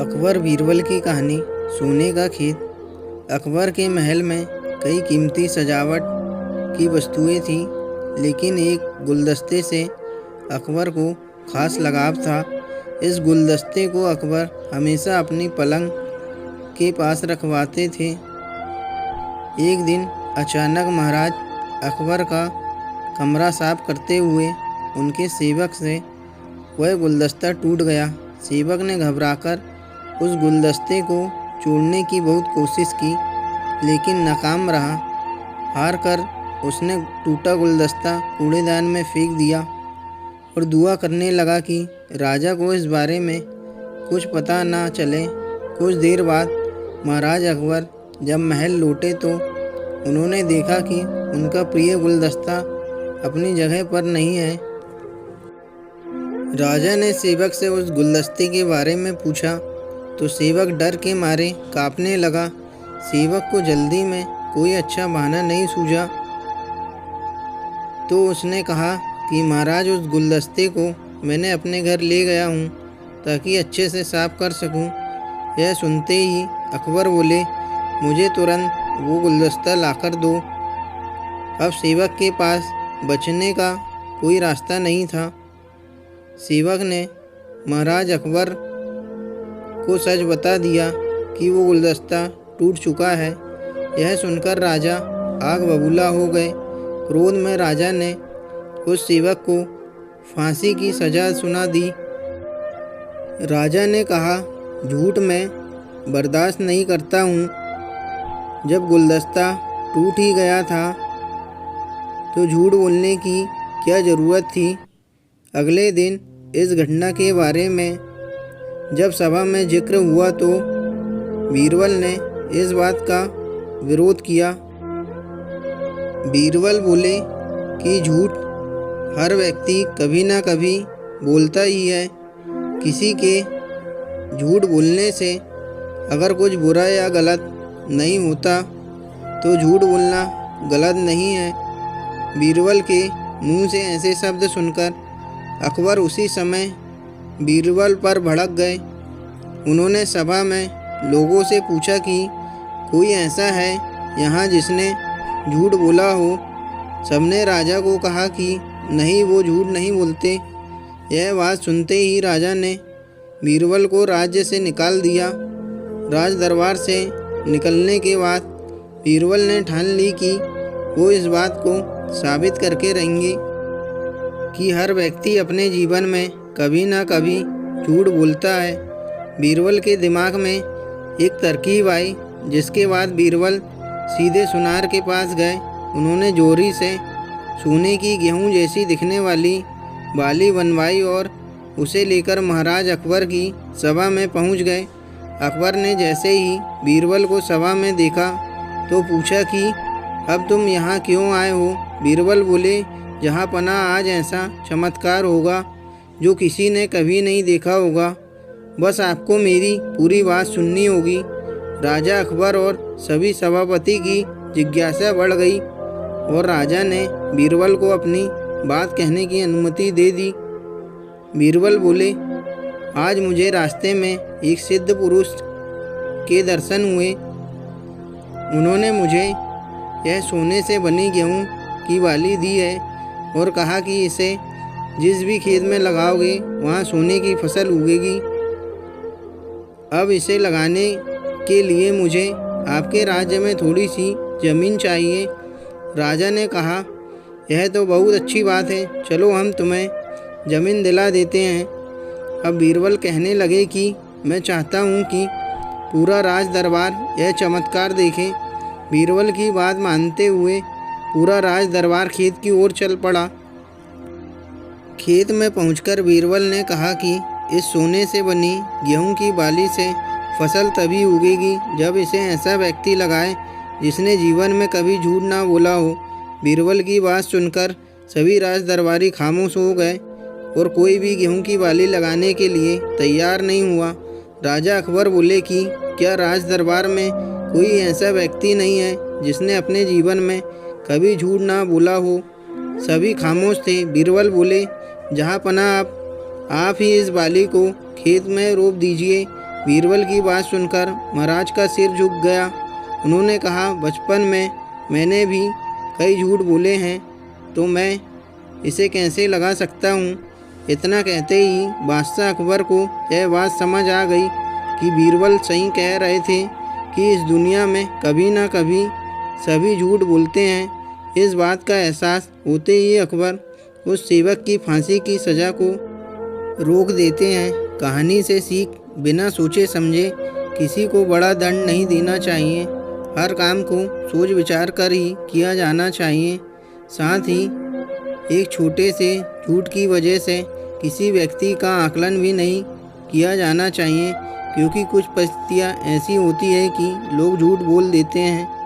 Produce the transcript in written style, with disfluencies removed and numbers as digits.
अकबर बीरबल की कहानी। सोने का खेत। अकबर के महल में कई कीमती सजावट की वस्तुएं थीं, लेकिन एक गुलदस्ते से अकबर को खास लगाव था। इस गुलदस्ते को अकबर हमेशा अपनी पलंग के पास रखवाते थे। एक दिन अचानक महाराज अकबर का कमरा साफ करते हुए उनके सेवक से वह गुलदस्ता टूट गया। सेवक ने घबराकर उस गुलदस्ते को तोड़ने की बहुत कोशिश की, लेकिन नाकाम रहा। हार कर उसने टूटा गुलदस्ता कूड़ेदान में फेंक दिया और दुआ करने लगा कि राजा को इस बारे में कुछ पता ना चले। कुछ देर बाद महाराज अकबर जब महल लौटे तो उन्होंने देखा कि उनका प्रिय गुलदस्ता अपनी जगह पर नहीं है। राजा ने सेवक से उस गुलदस्ते के बारे में पूछा तो सेवक डर के मारे कांपने लगा। सेवक को जल्दी में कोई अच्छा बहाना नहीं सूझा तो उसने कहा कि महाराज, उस गुलदस्ते को मैंने अपने घर ले गया हूँ ताकि अच्छे से साफ कर सकूँ। यह सुनते ही अकबर बोले, मुझे तुरंत वो गुलदस्ता लाकर दो। अब सेवक के पास बचने का कोई रास्ता नहीं था। सेवक ने महाराज अकबर को सच बता दिया कि वो गुलदस्ता टूट चुका है। यह सुनकर राजा आग बबूला हो गए। क्रोध में राजा ने उस सेवक को फांसी की सजा सुना दी। राजा ने कहा, झूठ मैं बर्दाश्त नहीं करता हूँ। जब गुलदस्ता टूट ही गया था तो झूठ बोलने की क्या ज़रूरत थी। अगले दिन इस घटना के बारे में जब सभा में जिक्र हुआ तो बीरबल ने इस बात का विरोध किया। बीरबल बोले कि झूठ हर व्यक्ति कभी ना कभी बोलता ही है। किसी के झूठ बोलने से अगर कुछ बुरा या गलत नहीं होता तो झूठ बोलना गलत नहीं है। बीरबल के मुंह से ऐसे शब्द सुनकर अकबर उसी समय बीरबल पर भड़क गए। उन्होंने सभा में लोगों से पूछा कि कोई ऐसा है यहाँ जिसने झूठ बोला हो। सबने राजा को कहा कि नहीं, वो झूठ नहीं बोलते। यह बात सुनते ही राजा ने बीरबल को राज्य से निकाल दिया। राज दरबार से निकलने के बाद बीरबल ने ठान ली कि वो इस बात को साबित करके रहेंगे कि हर व्यक्ति अपने जीवन में कभी ना कभी झूठ बोलता है। बीरबल के दिमाग में एक तरकीब आई, जिसके बाद बीरबल सीधे सुनार के पास गए। उन्होंने जोरी से सोने की गेहूं जैसी दिखने वाली बाली बनवाई और उसे लेकर महाराज अकबर की सभा में पहुंच गए। अकबर ने जैसे ही बीरबल को सभा में देखा तो पूछा कि अब तुम यहाँ क्यों आए हो। बीरबल बोले, जहाँ पना आज ऐसा चमत्कार होगा जो किसी ने कभी नहीं देखा होगा। बस आपको मेरी पूरी बात सुननी होगी। राजा अकबर और सभी सभापति की जिज्ञासा बढ़ गई और राजा ने बीरबल को अपनी बात कहने की अनुमति दे दी। बीरबल बोले, आज मुझे रास्ते में एक सिद्ध पुरुष के दर्शन हुए। उन्होंने मुझे यह सोने से बनी गेहूं की बाली दी है और कहा कि इसे जिस भी खेत में लगाओगे वहाँ सोने की फसल उगेगी। अब इसे लगाने के लिए मुझे आपके राज्य में थोड़ी सी ज़मीन चाहिए। राजा ने कहा, यह तो बहुत अच्छी बात है, चलो हम तुम्हें ज़मीन दिला देते हैं। अब बीरबल कहने लगे कि मैं चाहता हूँ कि पूरा राज दरबार यह चमत्कार देखे। बीरबल की बात मानते हुए पूरा राज दरबार खेत की ओर चल पड़ा। खेत में पहुंचकर बीरबल ने कहा कि इस सोने से बनी गेहूं की बाली से फसल तभी उगेगी जब इसे ऐसा व्यक्ति लगाए जिसने जीवन में कभी झूठ ना बोला हो। बीरबल की बात सुनकर सभी राज दरबारी खामोश हो गए और कोई भी गेहूं की बाली लगाने के लिए तैयार नहीं हुआ। राजा अकबर बोले कि क्या राज दरबार में कोई ऐसा व्यक्ति नहीं है जिसने अपने जीवन में कभी झूठ ना बोला हो। सभी खामोश थे। बीरबल बोले, जहाँ पना आप ही इस बाली को खेत में रोप दीजिए। बीरबल की बात सुनकर महाराज का सिर झुक गया। उन्होंने कहा, बचपन में मैंने भी कई झूठ बोले हैं, तो मैं इसे कैसे लगा सकता हूँ। इतना कहते ही बादशाह अकबर को यह बात समझ आ गई कि बीरबल सही कह रहे थे कि इस दुनिया में कभी ना कभी सभी झूठ बोलते हैं। इस बात का एहसास होते ही अकबर उस सेवक की फांसी की सज़ा को रोक देते हैं। कहानी से सीख, बिना सोचे समझे किसी को बड़ा दंड नहीं देना चाहिए। हर काम को सोच विचार कर ही किया जाना चाहिए। साथ ही एक छोटे से झूठ की वजह से किसी व्यक्ति का आकलन भी नहीं किया जाना चाहिए, क्योंकि कुछ परिस्थितियाँ ऐसी होती है कि लोग झूठ बोल देते हैं